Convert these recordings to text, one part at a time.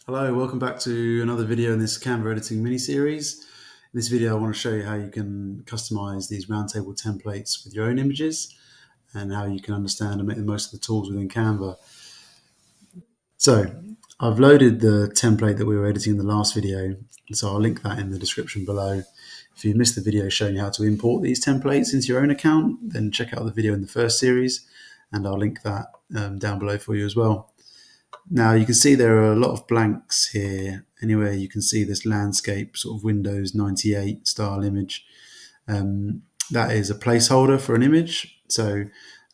Hello, welcome back to another video in this Canva editing mini-series. In this video I want to show you how you can customize these roundtable templates with your own images and how you can understand and make the most of the tools within Canva. So I've loaded the template that we were editing in the last video, so I'll link that in the description below. If you missed the video showing you how to import these templates into your own account, then check out the video in the first series and I'll link that down below for you as well. Now you can see there are a lot of blanks here. Anywhere you can see this landscape sort of Windows 98 style image. That is a placeholder for an image. So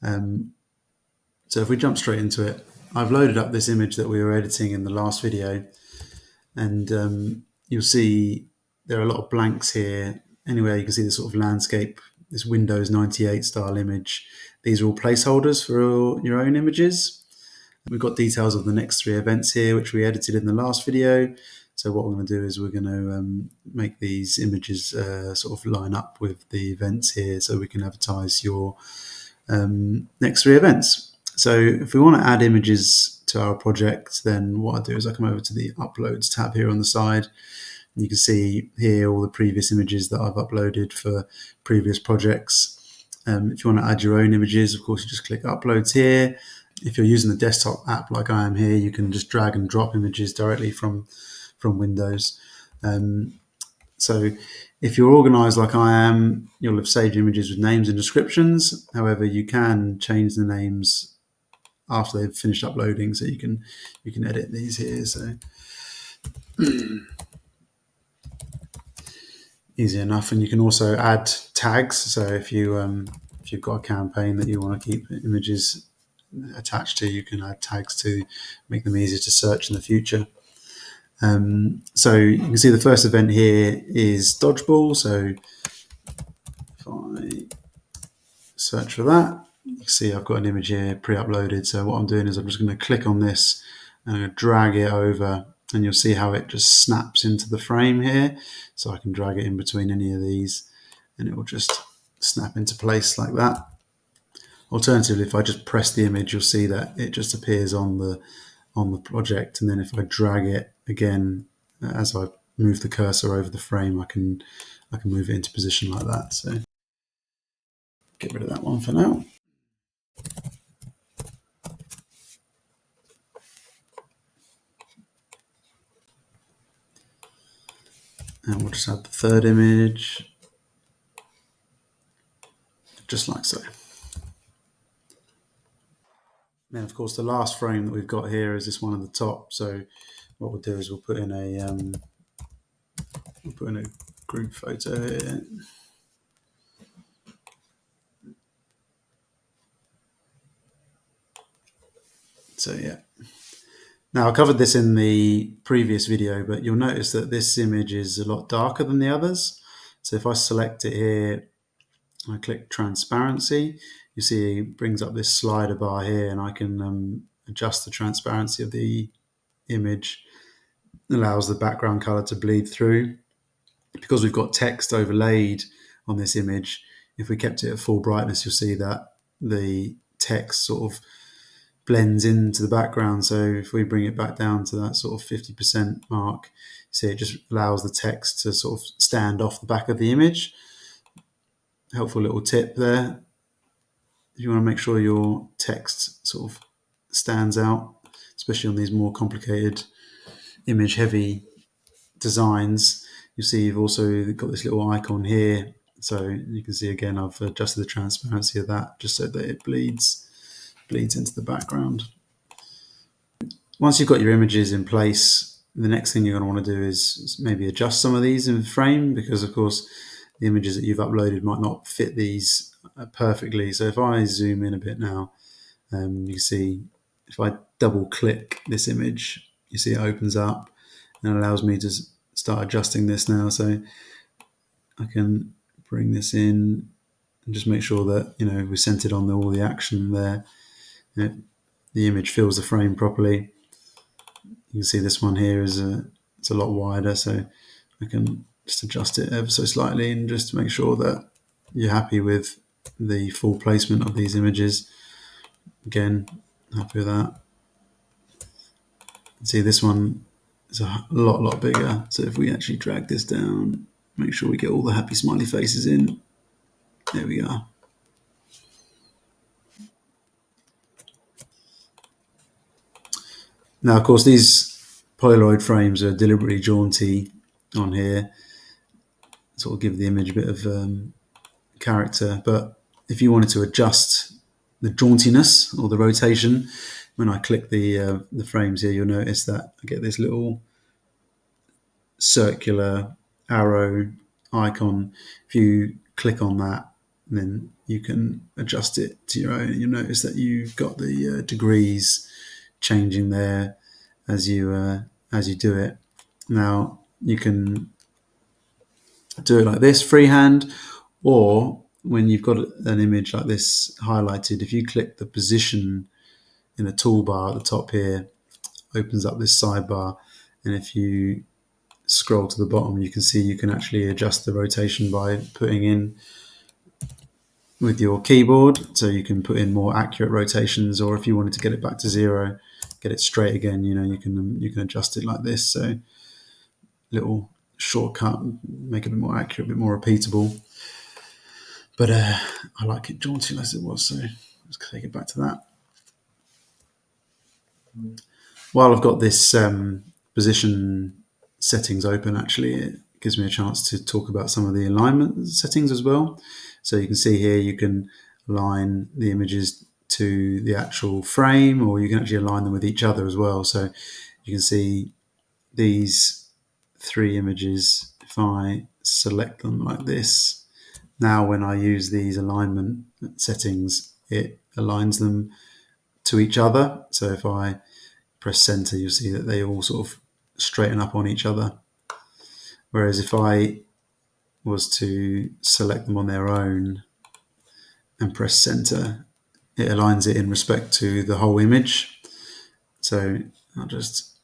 if we jump straight into it, I've loaded up this image that we were editing in the last video, and you'll see there are a lot of blanks here. Anywhere you can see this sort of landscape, this Windows 98 style image. These are all placeholders for your own images. We've got details of the next 3 events here, which we edited in the last video. So what we're going to do is we're going to make these images sort of line up with the events here so we can advertise your next 3 events. So if we want to add images to our project, then what I do is I come over to the Uploads tab here on the side. You can see here all the previous images that I've uploaded for previous projects. If you want to add your own images, of course, you just click Uploads here. If you're using the desktop app like I am here, you can just drag and drop images directly from Windows. So if you're organized like I am, you'll have saved images with names and descriptions. However, you can change the names after they've finished uploading, so you can edit these here. So easy enough. And you can also add tags. So if you've got a campaign that you want to keep images attached to, you can add tags to make them easier to search in the future. So you can see the first event here is dodgeball. So if I search for that, you can see I've got an image here pre-uploaded. So what I'm doing is I'm just going to click on this and I'm going to drag it over, and you'll see how it just snaps into the frame here. So I can drag it in between any of these and it will just snap into place like that. Alternatively, if I just press the image, you'll see that it just appears on the project, and then if I drag it again as I move the cursor over the frame, I can move it into position like that. So get rid of that one for now. And we'll just add the third image, just like so. Then, of course, the last frame that we've got here is this one at the top. So what we'll do is we'll put in a group photo here. So yeah. Now I covered this in the previous video, but you'll notice that this image is a lot darker than the others. So if I select it here, I click transparency, you see it brings up this slider bar here, and I can adjust the transparency of the image. It allows the background color to bleed through. Because we've got text overlaid on this image, if we kept it at full brightness, you'll see that the text sort of blends into the background. So if we bring it back down to that sort of 50% mark, see it just allows the text to sort of stand off the back of the image. Helpful little tip there. If you want to make sure your text sort of stands out, especially on these more complicated image heavy designs, you see you've also got this little icon here. So you can see again, I've adjusted the transparency of that just so that it bleeds into the background. Once you've got your images in place, the next thing you're going to want to do is maybe adjust some of these in frame, because of course the images that you've uploaded might not fit these perfectly. So if I zoom in a bit now, you can see if I double click this image, you see it opens up and allows me to start adjusting this now. So I can bring this in and just make sure that we're centered on all the action there. The image fills the frame properly. You can see this one here it's a lot wider, so I can just adjust it ever so slightly and just to make sure that you're happy with the full placement of these images. Again, happy with that. See, this one It's a lot bigger. So if we actually drag this down, make sure we get all the happy smiley faces in. There we are. Now, of course, these Polaroid frames are deliberately jaunty on here, sort of give the image a bit of character. But if you wanted to adjust the jauntiness or the rotation, when I click the frames here, you'll notice that I get this little circular arrow icon. If you click on that, then you can adjust it to your own. You'll notice that you've got the degrees changing there as you do it. Now you can do it like this freehand, or when you've got an image like this highlighted, if you click the position in the toolbar at the top here, opens up this sidebar, and if you scroll to the bottom, you can see you can actually adjust the rotation by putting in with your keyboard. So you can put in more accurate rotations, or if you wanted to get it back to zero, get it straight again, you can adjust it like this. So little shortcut, make it a bit more accurate, a bit more repeatable. But I like it jaunty as it was, so let's take it back to that. While I've got this position settings open, actually, it gives me a chance to talk about some of the alignment settings as well. So you can see here, you can align the images to the actual frame, or you can actually align them with each other as well. So you can see these three images. If I select them like this, now when I use these alignment settings, it aligns them to each other. So if I press center, you'll see that they all sort of straighten up on each other. Whereas if I was to select them on their own and press center, it aligns it in respect to the whole image. So I'll just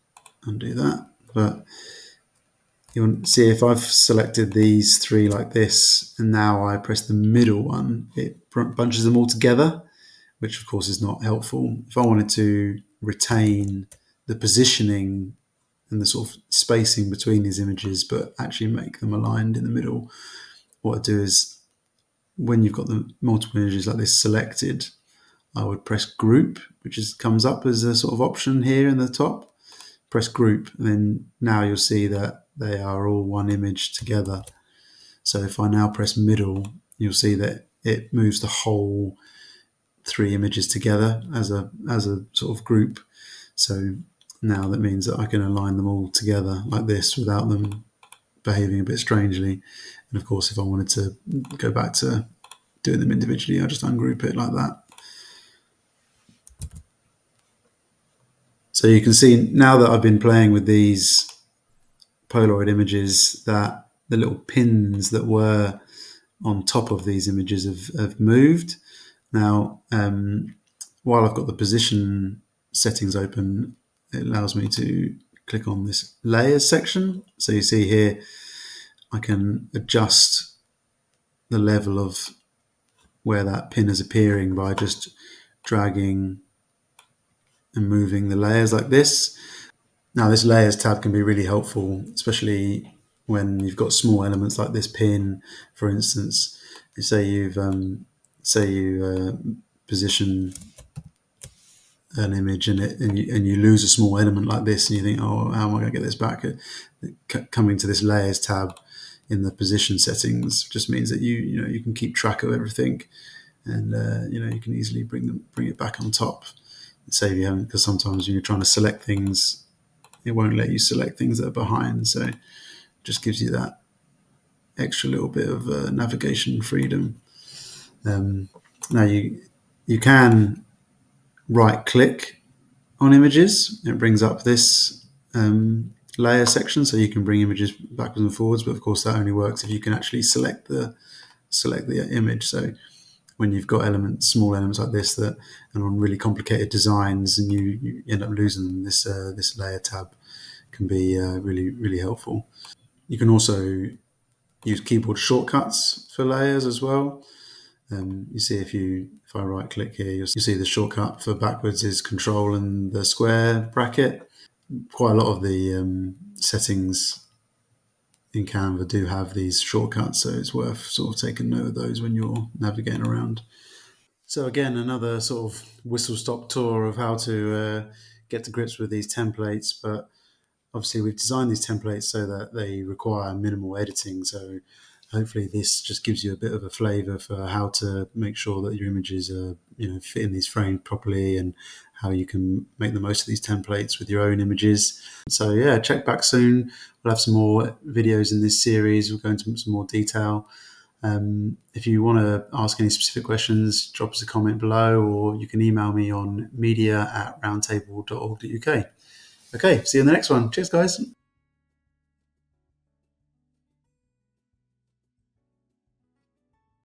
undo that. But you'll see if I've selected these three like this, and now I press the middle one, it bunches them all together, which of course is not helpful. If I wanted to retain the positioning and the sort of spacing between these images, but actually make them aligned in the middle, what I do is, when you've got the multiple images like this selected, I would press group, which comes up as a sort of option here in the top. Press group, and then now you'll see that they are all one image together. So if I now press middle, you'll see that it moves the whole three images together as a sort of group. So now that means that I can align them all together like this without them behaving a bit strangely. And of course, if I wanted to go back to doing them individually, I just ungroup it like that. So you can see now that I've been playing with these Polaroid images that the little pins that were on top of these images have moved. Now, while I've got the position settings open, it allows me to click on this layers section. So you see here, I can adjust the level of where that pin is appearing by just dragging and moving the layers like this. Now, this layers tab can be really helpful, especially when you've got small elements like this pin, for instance. Say you position an image and you lose a small element like this, and you think, oh, how am I going to get this back? Coming to this layers tab in the position settings just means that you can keep track of everything, and you can easily bring it back on top. Save you having, because sometimes when you're trying to select things, it won't let you select things that are behind. So it just gives you that extra little bit of navigation freedom. Now you can right click on images. It brings up this layer section, so you can bring images backwards and forwards. But of course, that only works if you can actually select the image. So when you've got small elements like this and on really complicated designs, and you end up losing them, this layer tab can be really helpful. You can also use keyboard shortcuts for layers as well. You see if I right click here, you'll see the shortcut for backwards is Control and the square bracket. quite a lot of the settings in Canva do have these shortcuts, so it's worth sort of taking note of those when you're navigating around. So again, another sort of whistle stop tour of how to get to grips with these templates. But obviously, we've designed these templates so that they require minimal editing. So hopefully, this just gives you a bit of a flavour for how to make sure that your images are, fit in these frames properly, and how you can make the most of these templates with your own images. So yeah, check back soon. We'll have some more videos in this series. We'll go into some more detail. If you want to ask any specific questions, drop us a comment below, or you can email me on media@roundtable.org.uk. Okay, see you in the next one. Cheers, guys.